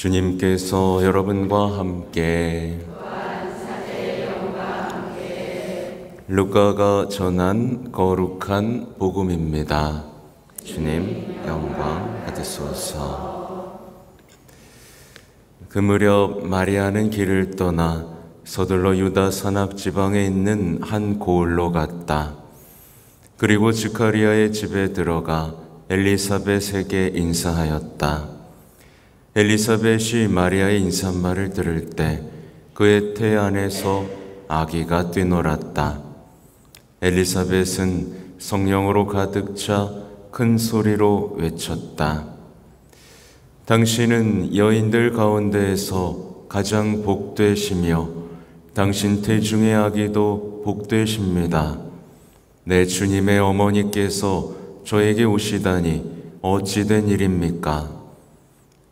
주님께서 여러분과 함께 루카가 전한 거룩한 복음입니다. 주님 영광 받으소서. 그 무렵 마리아는 길을 떠나 서둘러 유다 산악 지방에 있는 한 고을로 갔다. 그리고 스가랴의 집에 들어가 엘리사벳에게 인사하였다. 엘리사벳이 마리아의 인사말을 들을 때 그의 태 안에서 아기가 뛰놀았다. 엘리사벳은 성령으로 가득 차 큰 소리로 외쳤다. 당신은 여인들 가운데에서 가장 복되시며 당신 태중의 아기도 복되십니다. 내 주님의 어머니께서 저에게 오시다니 어찌 된 일입니까?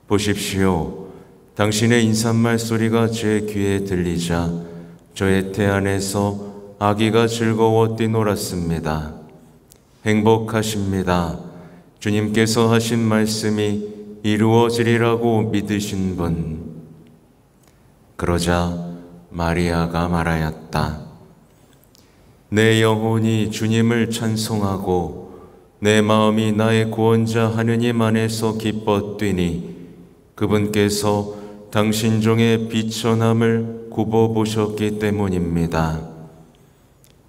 보십시오. 당신의 인사말 소리가 제 귀에 들리자 저의 태 안에서 아기가 즐거워 뛰놀았습니다. 행복하십니다. 주님께서 하신 말씀이 이루어지리라고 믿으신 분. 그러자 마리아가 말하였다. 내 영혼이 주님을 찬송하고 내 마음이 나의 구원자 하느님 안에서 기뻐 뛰니 그분께서 당신 종의 비천함을 굽어보셨기 때문입니다.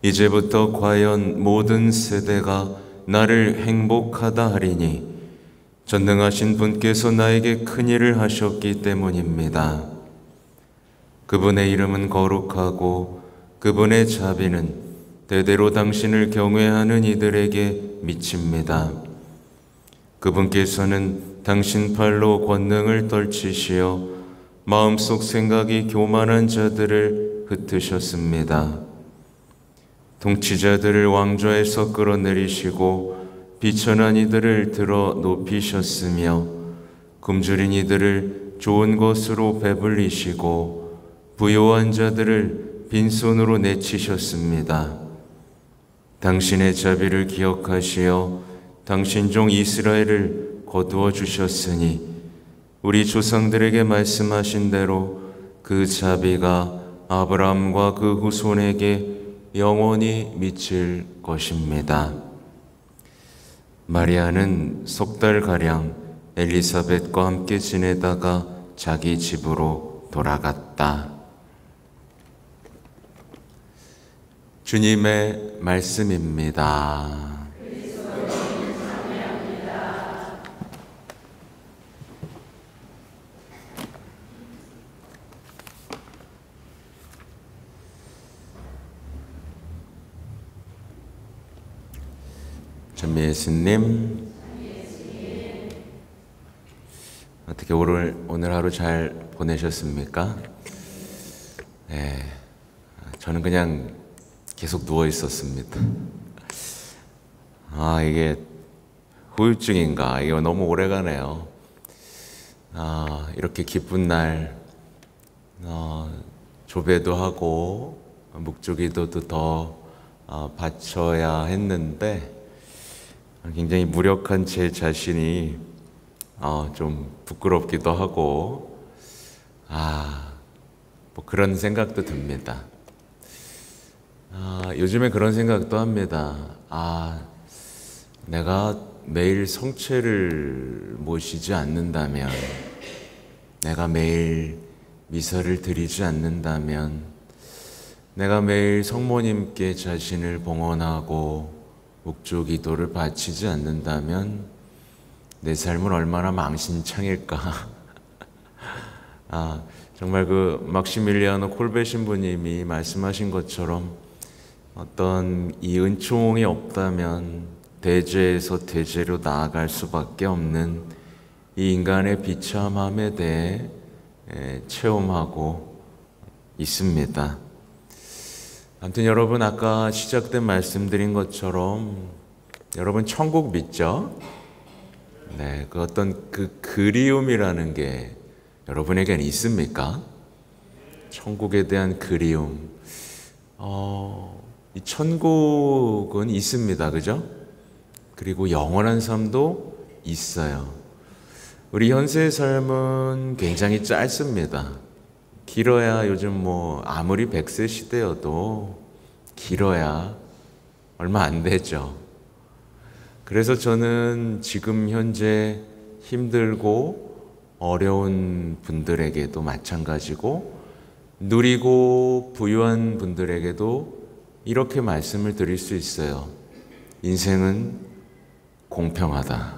이제부터 과연 모든 세대가 나를 행복하다 하리니 전능하신 분께서 나에게 큰일을 하셨기 때문입니다. 그분의 이름은 거룩하고 그분의 자비는 대대로 당신을 경외하는 이들에게 미칩니다. 그분께서는 당신 팔로 권능을 떨치시어 마음속 생각이 교만한 자들을 흩으셨습니다. 통치자들을 왕좌에서 끌어내리시고 비천한 이들을 들어 높이셨으며 굶주린 이들을 좋은 것으로 배불리시고 부요한 자들을 빈손으로 내치셨습니다. 당신의 자비를 기억하시어 당신 종 이스라엘을 거두어 주셨으니 우리 조상들에게 말씀하신 대로 그 자비가 아브라함과 그 후손에게 영원히 미칠 것입니다. 마리아는 석 달가량 엘리사벳과 함께 지내다가 자기 집으로 돌아갔다. 주님의 말씀입니다. 전 예수님, 어떻게 오늘 하루 잘 보내셨습니까? 네, 저는 그냥 계속 누워 있었습니다. 이게 후유증인가? 이거 너무 오래 가네요. 이렇게 기쁜 날, 조배도 하고 묵주기도도 더 바쳐야 했는데 굉장히 무력한 제 자신이 좀 부끄럽기도 하고 뭐 그런 생각도 듭니다. 요즘에 그런 생각도 합니다. 내가 매일 성체를 모시지 않는다면, 내가 매일 미사를 드리지 않는다면, 내가 매일 성모님께 자신을 봉헌하고 묵주 기도를 바치지 않는다면 내 삶은 얼마나 망신창일까. 정말 그 막시밀리아노 콜베 신부님이 말씀하신 것처럼 어떤 이 은총이 없다면 대죄에서 대죄로 나아갈 수밖에 없는 이 인간의 비참함에 대해 체험하고 있습니다. 아무튼 여러분, 아까 시작된 말씀드린 것처럼 여러분 천국 믿죠? 네, 그 어떤 그 그리움이라는 게 여러분에게는 있습니까? 천국에 대한 그리움. 이 천국은 있습니다, 그죠? 그리고 영원한 삶도 있어요. 우리 현세의 삶은 굉장히 짧습니다. 길어야 요즘 아무리 100세 시대여도 길어야 얼마 안 되죠. 그래서 저는 지금 현재 힘들고 어려운 분들에게도 마찬가지고 누리고 부유한 분들에게도 이렇게 말씀을 드릴 수 있어요. 인생은 공평하다.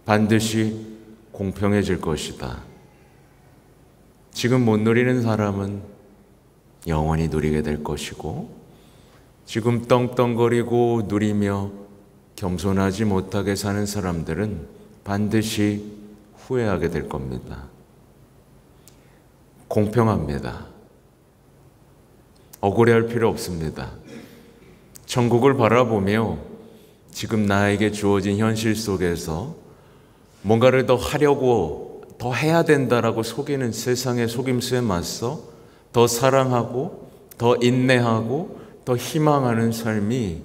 반드시 공평해질 것이다. 지금 못 누리는 사람은 영원히 누리게 될 것이고, 지금 떵떵거리고 누리며 겸손하지 못하게 사는 사람들은 반드시 후회하게 될 겁니다. 공평합니다. 억울해할 필요 없습니다. 천국을 바라보며 지금 나에게 주어진 현실 속에서 뭔가를 더 하려고, 더 해야 된다라고 속이는 세상의 속임수에 맞서 더 사랑하고, 더 인내하고, 더 희망하는 삶이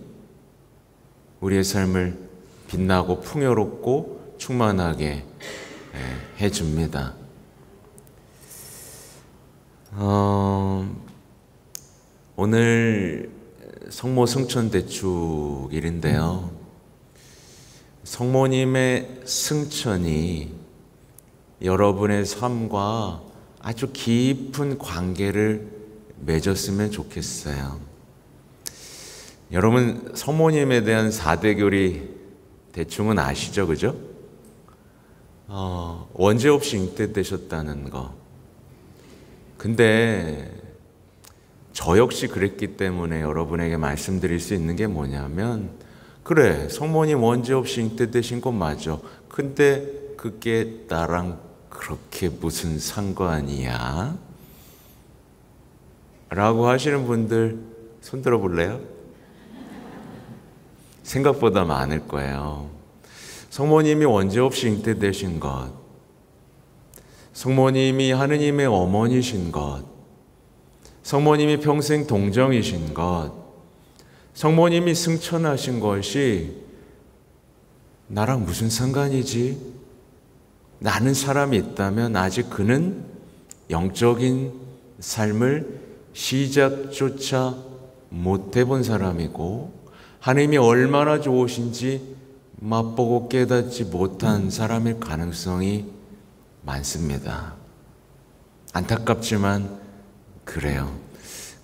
우리의 삶을 빛나고 풍요롭고 충만하게 해줍니다. 오늘 성모 승천대축일인데요. 성모님의 승천이 여러분의 삶과 아주 깊은 관계를 맺었으면 좋겠어요. 여러분, 성모님에 대한 4대 교리 대충은 아시죠? 그죠? 원죄 없이 잉태되셨다는 거. 근데 저 역시 그랬기 때문에 여러분에게 말씀드릴 수 있는 게 뭐냐면, 그래, 성모님 원죄 없이 잉태되신 건 맞아. 근데 그게 나랑 그렇게 무슨 상관이야? 라고 하시는 분들 손 들어 볼래요? 생각보다 많을 거예요. 성모님이 원죄 없이 잉태되신 것, 성모님이 하느님의 어머니신 것, 성모님이 평생 동정이신 것, 성모님이 승천하신 것이 나랑 무슨 상관이지? 나는 사람이 있다면 아직 그는 영적인 삶을 시작조차 못 해본 사람이고, 하나님이 얼마나 좋으신지 맛보고 깨닫지 못한 사람일 가능성이 많습니다. 안타깝지만 그래요.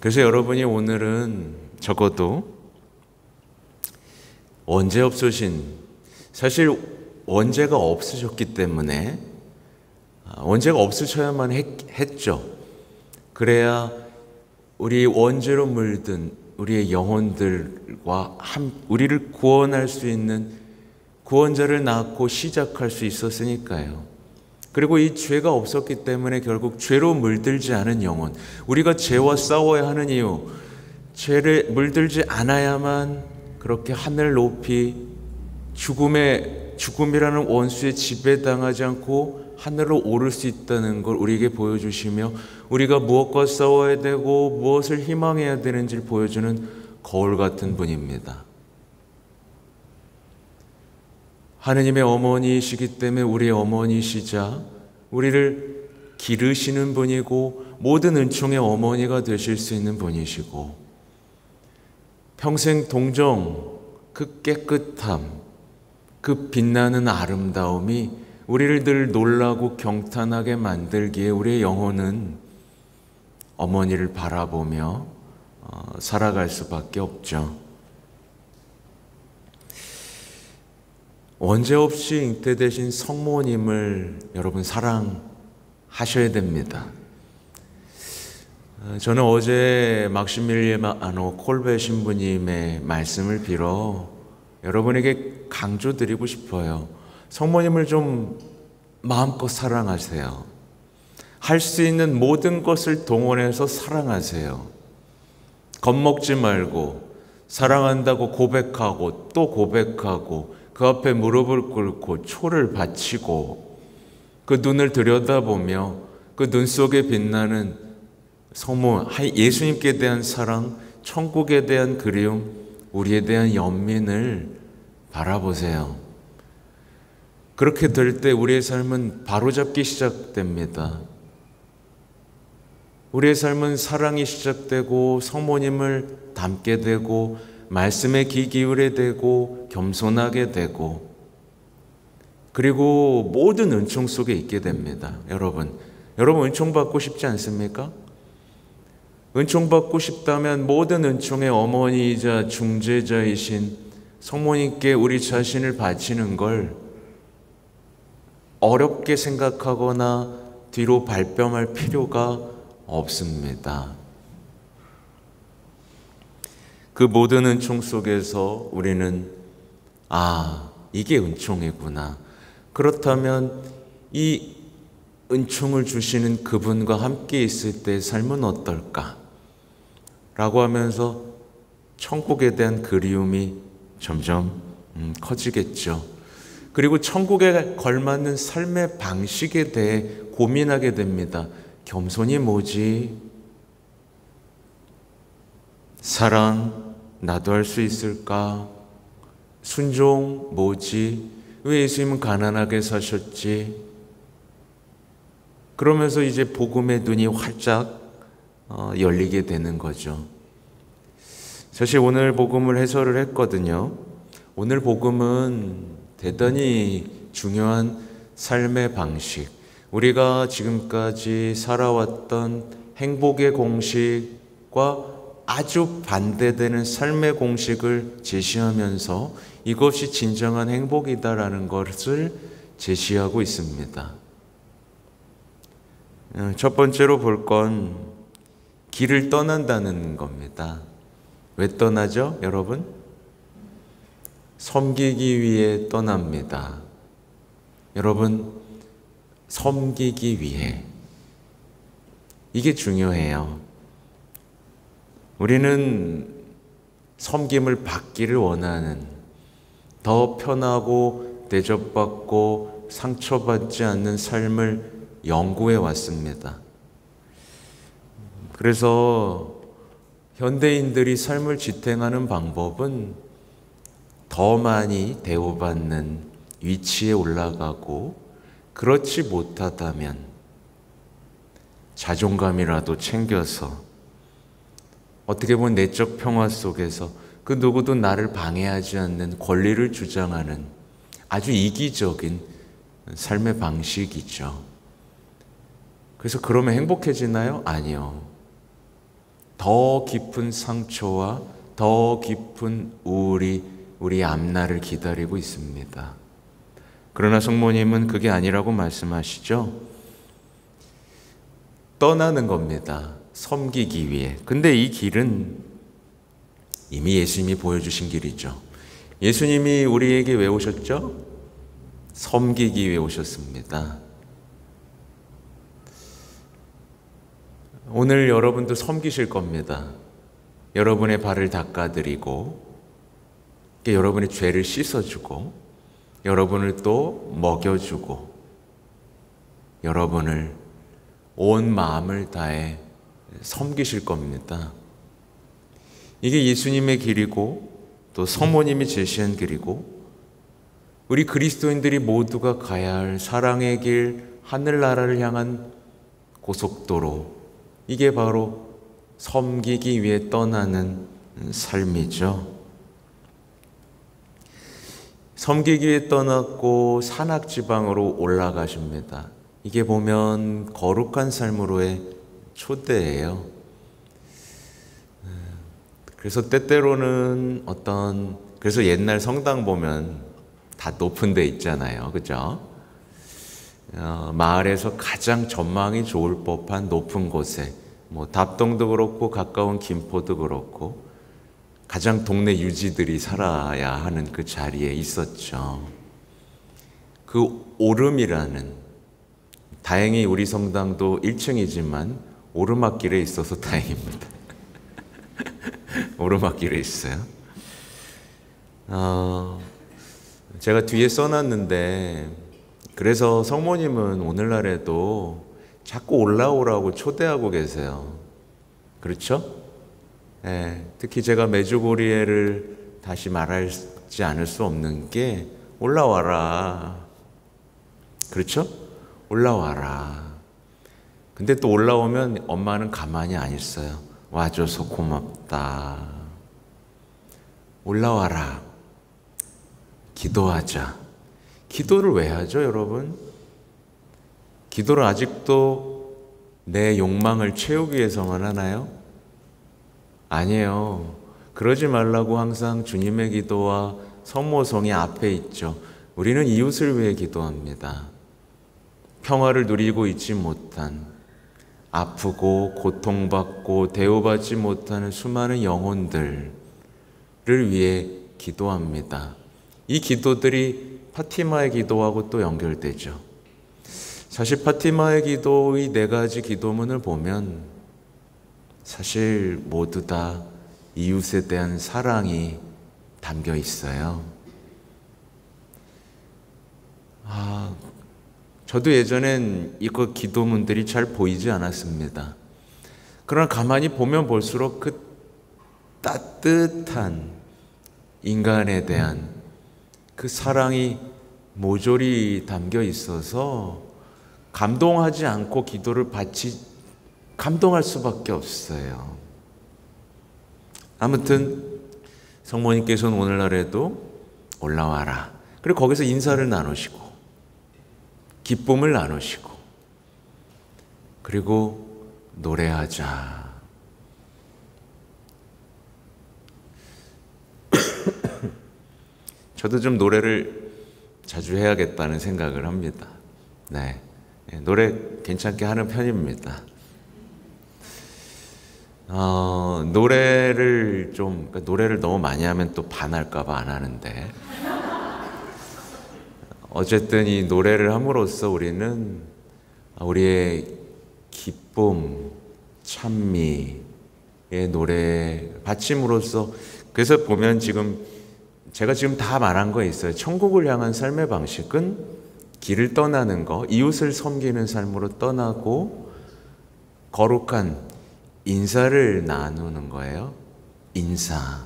그래서 여러분이 오늘은 적어도 원죄 없으신, 사실 원죄가 없으셨기 때문에 원죄가 없으셔야만 했죠. 그래야 우리 원죄로 물든 우리의 영혼들과 우리를 구원할 수 있는 구원자를 낳고 시작할 수 있었으니까요. 그리고 이 죄가 없었기 때문에 결국 죄로 물들지 않은 영혼, 우리가 죄와 싸워야 하는 이유, 죄를 물들지 않아야만 그렇게 하늘 높이 죽음이라는 원수의 지배당하지 않고 하늘로 오를 수 있다는 걸 우리에게 보여주시며, 우리가 무엇과 싸워야 되고 무엇을 희망해야 되는지를 보여주는 거울 같은 분입니다. 하느님의 어머니이시기 때문에 우리의 어머니시자 우리를 기르시는 분이고, 모든 은총의 어머니가 되실 수 있는 분이시고, 평생 동정, 그 깨끗함, 그 빛나는 아름다움이 우리를 늘 놀라고 경탄하게 만들기에 우리의 영혼은 어머니를 바라보며 살아갈 수밖에 없죠. 원죄 없이 잉태되신 성모님을 여러분 사랑하셔야 됩니다. 저는 어제 막시밀리아노 콜베 신부님의 말씀을 빌어 여러분에게 강조드리고 싶어요. 성모님을 좀 마음껏 사랑하세요. 할 수 있는 모든 것을 동원해서 사랑하세요. 겁먹지 말고 사랑한다고 고백하고 또 고백하고 그 앞에 무릎을 꿇고 초를 바치고 그 눈을 들여다보며 그 눈 속에 빛나는 성모, 예수님께 대한 사랑, 천국에 대한 그리움, 우리에 대한 연민을 바라보세요. 그렇게 될 때 우리의 삶은 바로잡기 시작됩니다. 우리의 삶은 사랑이 시작되고 성모님을 닮게 되고 말씀에 귀 기울게 되고 겸손하게 되고 그리고 모든 은총 속에 있게 됩니다. 여러분 은총 받고 싶지 않습니까? 은총 받고 싶다면 모든 은총의 어머니이자 중재자이신 성모님께 우리 자신을 바치는 걸 어렵게 생각하거나 뒤로 발뺌할 필요가 없습니다. 그 모든 은총 속에서 우리는 이게 은총이구나. 그렇다면 이 은총을 주시는 그분과 함께 있을 때 삶은 어떨까? 라고 하면서 천국에 대한 그리움이 점점 커지겠죠. 그리고 천국에 걸맞는 삶의 방식에 대해 고민하게 됩니다. 겸손이 뭐지? 사랑, 나도 할 수 있을까? 순종, 뭐지? 왜 예수님은 가난하게 사셨지? 그러면서 이제 복음의 눈이 활짝 열리게 되는 거죠. 사실 오늘 복음을 해설을 했거든요. 오늘 복음은 대단히 중요한 삶의 방식, 우리가 지금까지 살아왔던 행복의 공식과 아주 반대되는 삶의 공식을 제시하면서 이것이 진정한 행복이다라는 것을 제시하고 있습니다. 첫 번째로 볼 건 길을 떠난다는 겁니다. 왜 떠나죠, 여러분? 섬기기 위해 떠납니다. 여러분, 섬기기 위해. 이게 중요해요. 우리는 섬김을 받기를 원하는, 더 편하고 대접받고 상처받지 않는 삶을 연구해 왔습니다. 그래서 현대인들이 삶을 지탱하는 방법은 더 많이 대우받는 위치에 올라가고, 그렇지 못하다면 자존감이라도 챙겨서 어떻게 보면 내적 평화 속에서 그 누구도 나를 방해하지 않는 권리를 주장하는 아주 이기적인 삶의 방식이죠. 그래서 그러면 행복해지나요? 아니요. 더 깊은 상처와 더 깊은 우울이 우리 앞날을 기다리고 있습니다. 그러나 성모님은 그게 아니라고 말씀하시죠. 떠나는 겁니다. 섬기기 위해. 근데 이 길은 이미 예수님이 보여주신 길이죠. 예수님이 우리에게 왜 오셨죠? 섬기기 위해 오셨습니다. 오늘 여러분도 섬기실 겁니다. 여러분의 발을 닦아드리고, 여러분의 죄를 씻어주고, 여러분을 또 먹여주고, 여러분을 온 마음을 다해 섬기실 겁니다. 이게 예수님의 길이고 또 성모님이 제시한 길이고, 우리 그리스도인들이 모두가 가야 할 사랑의 길, 하늘나라를 향한 고속도로, 이게 바로 섬기기 위해 떠나는 삶이죠. 섬기기 위해 떠났고 산악지방으로 올라가십니다. 이게 보면 거룩한 삶으로의 초대예요. 그래서 때때로는 그래서 옛날 성당 보면 다 높은 데 있잖아요. 그죠? 마을에서 가장 전망이 좋을 법한 높은 곳에, 답동도 그렇고 가까운 김포도 그렇고 가장 동네 유지들이 살아야 하는 그 자리에 있었죠. 그 오름이라는, 다행히 우리 성당도 1층이지만 오르막길에 있어서 다행입니다. 오르막길에 있어요. 제가 뒤에 써놨는데, 그래서 성모님은 오늘날에도 자꾸 올라오라고 초대하고 계세요. 그렇죠? 네, 특히 제가 메주고리에를 다시 말하지 않을 수 없는 게, 올라와라. 그렇죠? 올라와라. 근데 또 올라오면 엄마는 가만히 안 있어요. 와줘서 고맙다. 올라와라. 기도하자. 기도를 왜 하죠, 여러분? 기도를 아직도 내 욕망을 채우기 위해서만 하나요? 아니에요. 그러지 말라고 항상 주님의 기도와 성모성이 앞에 있죠. 우리는 이웃을 위해 기도합니다. 평화를 누리고 있지 못한, 아프고 고통받고 대우받지 못하는 수많은 영혼들을 위해 기도합니다. 이 기도들이 파티마의 기도하고 또 연결되죠. 사실 파티마의 기도의 4가지 기도문을 보면 사실 모두 다 이웃에 대한 사랑이 담겨 있어요. 저도 예전엔 이거 기도문들이 잘 보이지 않았습니다. 그러나 가만히 보면 볼수록 그 따뜻한 인간에 대한 그 사랑이 모조리 담겨 있어서 감동하지 않고 기도를 받지 감동할 수밖에 없어요. 아무튼 성모님께서는 오늘날에도 올라와라. 그리고 거기서 인사를 나누시고 기쁨을 나누시고 그리고 노래하자. 저도 좀 노래를 자주 해야겠다는 생각을 합니다. 네, 노래 괜찮게 하는 편입니다. 노래를 너무 많이 하면 또 반할까봐 안 하는데, 어쨌든 이 노래를 함으로써 우리는 우리의 기쁨, 찬미의 노래 받침으로써, 그래서 보면 제가 지금 다 말한 거 있어요. 천국을 향한 삶의 방식은 길을 떠나는 거, 이웃을 섬기는 삶으로 떠나고 거룩한 인사를 나누는 거예요. 인사.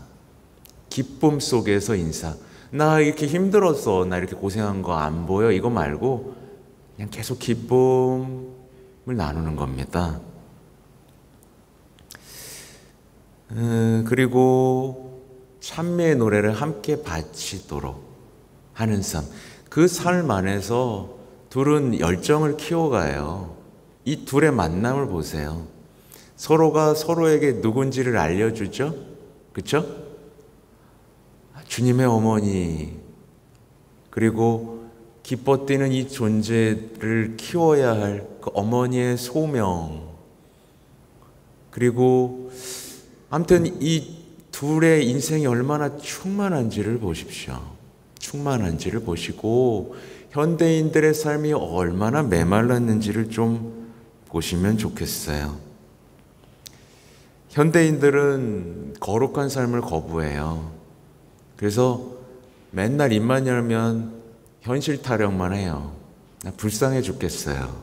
기쁨 속에서 인사. 나 이렇게 힘들었어. 나 이렇게 고생한 거 안 보여. 이거 말고 그냥 계속 기쁨을 나누는 겁니다. 그리고 찬미의 노래를 함께 바치도록 하는 삶. 그 삶 안에서 둘은 열정을 키워가요. 이 둘의 만남을 보세요. 서로가 서로에게 누군지를 알려주죠? 그렇죠? 주님의 어머니, 그리고 기뻐 뛰는 이 존재를 키워야 할 그 어머니의 소명, 그리고 아무튼 이 둘의 인생이 얼마나 충만한지를 보십시오. 충만한지를 보시고 현대인들의 삶이 얼마나 메말랐는지를 좀 보시면 좋겠어요. 현대인들은 거룩한 삶을 거부해요. 그래서 맨날 입만 열면 현실 타령만 해요. 나 불쌍해 죽겠어요.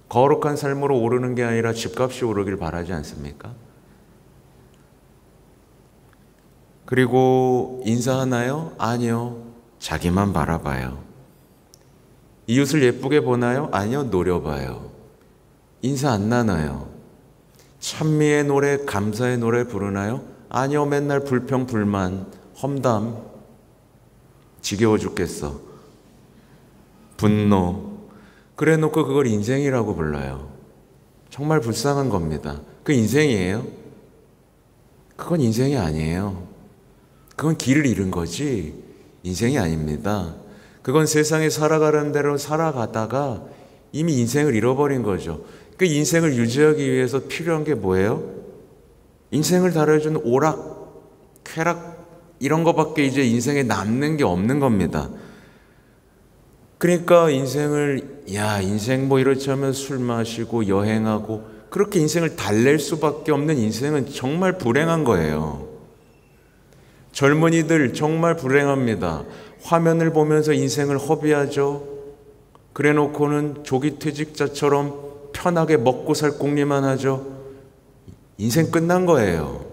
거룩한 삶으로 오르는 게 아니라 집값이 오르길 바라지 않습니까? 그리고 인사하나요? 아니요. 자기만 바라봐요. 이웃을 예쁘게 보나요? 아니요. 노려봐요. 인사 안 나눠요. 찬미의 노래, 감사의 노래 부르나요? 아니요. 맨날 불평, 불만, 험담, 지겨워 죽겠어. 분노. 그래 놓고 그걸 인생이라고 불러요. 정말 불쌍한 겁니다. 그 인생이에요? 그건 인생이 아니에요. 그건 길을 잃은 거지 인생이 아닙니다. 그건 세상에 살아가는 대로 살아가다가 이미 인생을 잃어버린 거죠. 그 인생을 유지하기 위해서 필요한 게 뭐예요? 인생을 달아주는 오락, 쾌락 이런 거밖에 이제 인생에 남는 게 없는 겁니다. 그러니까 인생 뭐 이렇지 하면 술 마시고 여행하고 그렇게 인생을 달랠 수밖에 없는 인생은 정말 불행한 거예요. 젊은이들 정말 불행합니다. 화면을 보면서 인생을 허비하죠. 그래 놓고는 조기 퇴직자처럼 편하게 먹고 살 궁리만 하죠. 인생 끝난 거예요.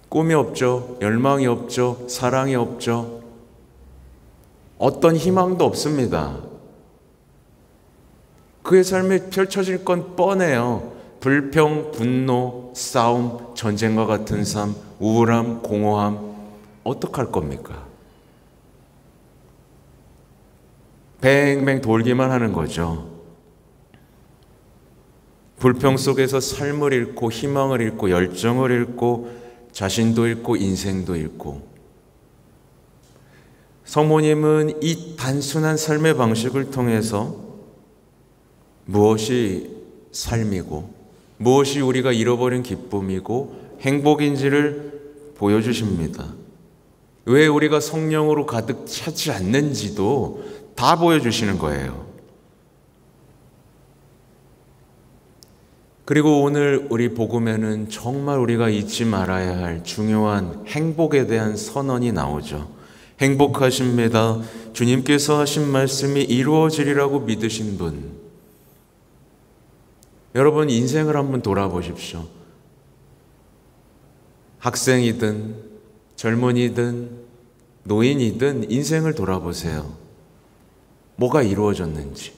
꿈이 없죠. 열망이 없죠. 사랑이 없죠. 어떤 희망도 없습니다. 그의 삶에 펼쳐질 건 뻔해요. 불평, 분노, 싸움, 전쟁과 같은 삶, 우울함, 공허함, 어떡할 겁니까? 뱅뱅 돌기만 하는 거죠. 불평 속에서 삶을 잃고 희망을 잃고 열정을 잃고 자신도 잃고 인생도 잃고, 성모님은 이 단순한 삶의 방식을 통해서 무엇이 삶이고 무엇이 우리가 잃어버린 기쁨이고 행복인지를 보여주십니다. 왜 우리가 성령으로 가득 차지 않는지도 다 보여주시는 거예요. 그리고 오늘 우리 복음에는 정말 우리가 잊지 말아야 할 중요한 행복에 대한 선언이 나오죠. 행복하십니다. 주님께서 하신 말씀이 이루어지리라고 믿으신 분. 여러분, 인생을 한번 돌아보십시오. 학생이든 젊은이든 노인이든 인생을 돌아보세요. 뭐가 이루어졌는지,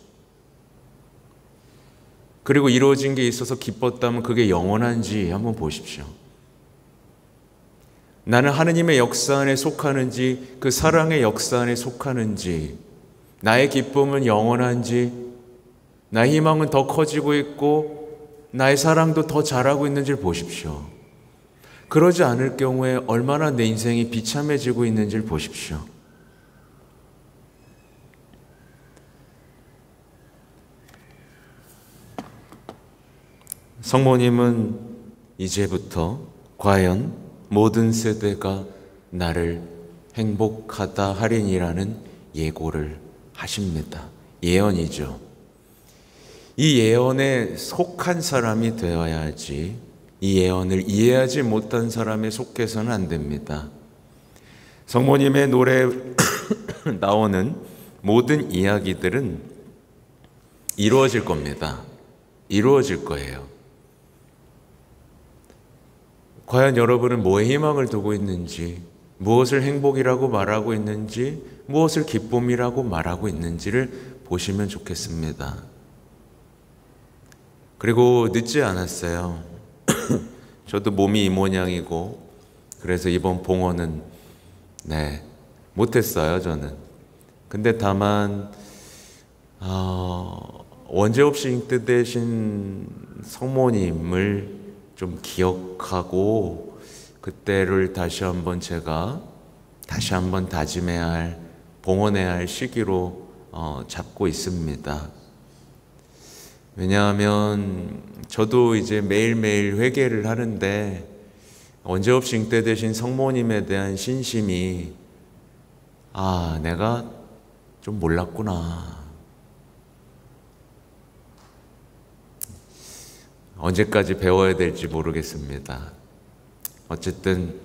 그리고 이루어진 게 있어서 기뻤다면 그게 영원한지 한번 보십시오. 나는 하느님의 역사 안에 속하는지 그 사랑의 역사 안에 속하는지, 나의 기쁨은 영원한지, 나의 희망은 더 커지고 있고 나의 사랑도 더 자라고 있는지를 보십시오. 그러지 않을 경우에 얼마나 내 인생이 비참해지고 있는지를 보십시오. 성모님은 이제부터 과연 모든 세대가 나를 행복하다 하리니라는 예고를 하십니다. 예언이죠. 이 예언에 속한 사람이 되어야지 이 예언을 이해하지 못한 사람에 속해서는 안 됩니다. 성모님의 노래에 나오는 모든 이야기들은 이루어질 겁니다. 이루어질 거예요. 과연 여러분은 뭐에 희망을 두고 있는지, 무엇을 행복이라고 말하고 있는지, 무엇을 기쁨이라고 말하고 있는지를 보시면 좋겠습니다. 그리고 늦지 않았어요. 저도 몸이 이 모양이고 그래서 이번 봉헌은 못했어요, 저는. 근데 다만 원죄 없이 잉태 되신 성모님을 좀 기억하고 그때를 다시 한번 다짐해야 할, 봉헌해야 할 시기로 잡고 있습니다. 왜냐하면 저도 이제 매일매일 회개를 하는데 원죄 없이 잉태 되신 성모님에 대한 신심이 내가 좀 몰랐구나. 언제까지 배워야 될지 모르겠습니다. 어쨌든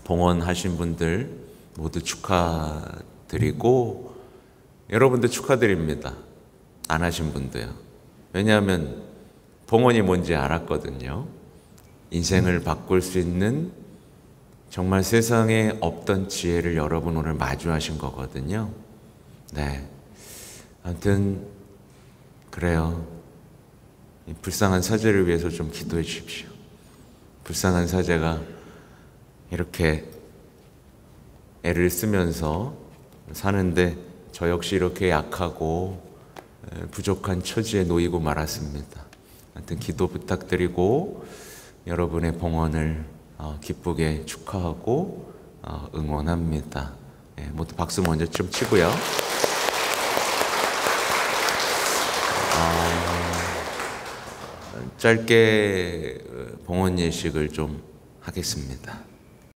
봉헌하신 분들 모두 축하드리고, 여러분들 축하드립니다. 안 하신 분도요. 왜냐하면 봉헌이 뭔지 알았거든요. 인생을 바꿀 수 있는 정말 세상에 없던 지혜를 여러분 오늘 마주하신 거거든요. 아무튼 그래요. 이 불쌍한 사제를 위해서 좀 기도해 주십시오. 불쌍한 사제가 이렇게 애를 쓰면서 사는데 저 역시 이렇게 약하고 부족한 처지에 놓이고 말았습니다. 하여튼 기도 부탁드리고 여러분의 봉헌을 기쁘게 축하하고 응원합니다. 모두 박수 먼저 좀 치고요. 짧게 봉헌 예식을 좀 하겠습니다.